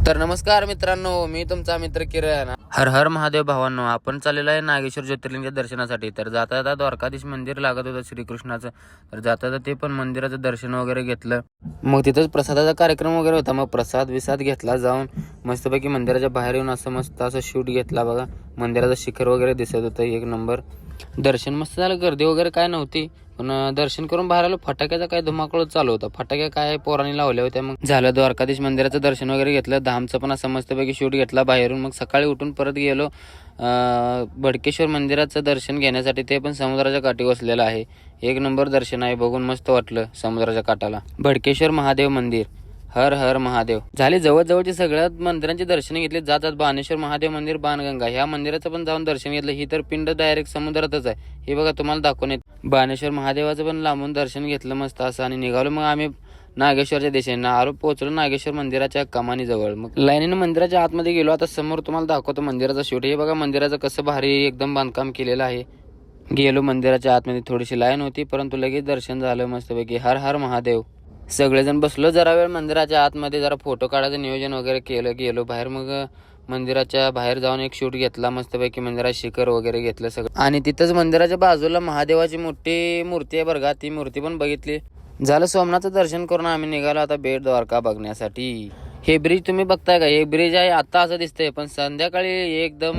तर नमस्कार मित्रांनो, मी तुमचा मित्र किरण. हर हर महादेव भावांनो, आपण चाललेलो आहे नागेश्वर ज्योतिर्लिंग दर्शनासाठी. तर जाता जाता द्वारकाधीश मंदिर लागत होतं श्रीकृष्णाचं. तर जाता जाता ते पण मंदिराचं दर्शन वगैरे घेतलं. मग तिथंच प्रसादाचा कार्यक्रम वगैरे होता. मग प्रसाद घेतला, जाऊन मस्तपैकी मंदिराच्या बाहेर येऊन मस्त असं शूट घेतला. बघा, मंदिराचं शिखर वगैरे दिसत होतं, एक नंबर. दर्शन मस्त झालं, गर्दी वगैरे काय नव्हती. पण दर्शन करून बाहेर आलो, फटाक्याचा काय धुमाकूळ चालू होता. फटाक्या काय पोरांनी लावल्या होत्या. मग झालं द्वारकाधीश मंदिराचं दर्शन वगैरे घेतलं. धामचं पण असं मस्तपैकी शूट घेतला बाहेरून. मग सकाळी उठून परत गेलो भडकेश्वर मंदिराचं दर्शन घेण्यासाठी. ते पण समुद्राच्या काठी वसलेलं आहे. एक नंबर दर्शन आहे, बघून मस्त वाटलं समुद्राच्या काठाला. भडकेश्वर महादेव मंदिर, हर हर महादेव. झाले जवळजवळची सगळ्या मंदिरांची दर्शन घेतली. जातात बाणेश्वर महादेव मंदिर, बाणगंगा ह्या मंदिराचं पण जाऊन दर्शन घेतलं. ही तर पिंड डायरेक्ट समुद्रातच आहे. हे बघा तुम्हाला दाखवून येत. बाणेश्वर महादेवाचं पण लांबून दर्शन घेतलं मस्त असं, आणि निघालो मग आम्ही नागेश्वरच्या दिशेने. आलो, पोहोचलो नागेश्वर मंदिराच्या कमानीजवळ. मग लाईनीने मंदिराच्या आतमध्ये गेलो. आता समोर तुम्हाला दाखवतो मंदिराचा शूट. हे बघा मंदिराचं कसं भारी एकदम बांधकाम केलेलं आहे. गेलो मंदिराच्या आतमध्ये, थोडीशी लाईन होती परंतु लगेच दर्शन झालं मस्तपैकी. हर हर महादेव. सगळेजण बसलो जरा वेळ मंदिराच्या आतमध्ये, जरा फोटो काढायचं नियोजन वगैरे केलं. गेलो बाहेर, मग मंदिराच्या बाहेर जाऊन एक शूट घेतला मस्तपैकी. मंदिरात शिखर वगैरे घेतलं सगळं. आणि तिथंच मंदिराच्या बाजूला महादेवाची मोठी मूर्ती आहे बरं का, ती मूर्ती पण बघितली. झालं सोमनाथचं दर्शन करून आम्ही निघालो आता बेट द्वारका बघण्यासाठी. हे ब्रिज तुम्ही बघताय का, हे ब्रिज आहे आता असं दिसतंय, पण संध्याकाळी एकदम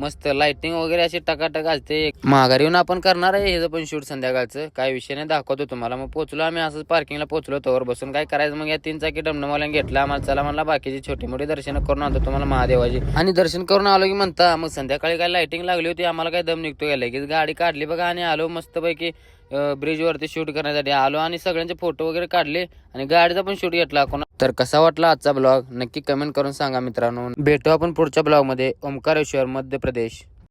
मस्त लाइटिंग वगैरे अशी टकाटक असते. माघारी येऊन आपण करणार आहे ह्याचं पण शूट संध्याकाळचं, काय विषय नाही, दाखवतो तुम्हाला. मग पोहोचलो आम्ही असंच पार्किंगला पोहोचलो, तोवर बसून काय करायचं. मग या 3 चाकी डमडमवाल्याने घेतला आम्हाला. चला म्हणला बाकीची छोटी मोठी दर्शन करून आणतो तुम्हाला महादेवाची. आणि दर्शन करून आलो की म्हणता, मग संध्याकाळी काय लाइटिंग लागली होती, आम्हाला काय दम निघतो गेला की गाडी काढली बघा, आणि आलो मस्तपैकी ब्रिजवरती शूट करण्यासाठी आलो. आणि सगळ्यांचे फोटो वगैरे काढले आणि गाडीचा पण शूट घेतला. तर कसा वाटला आजचा ब्लॉग नक्की कमेंट करून सांगा मित्रांनो. भेटू आपण पुढच्या ब्लॉगमध्ये. ओंकारेश्वर, मध्य प्रदेश.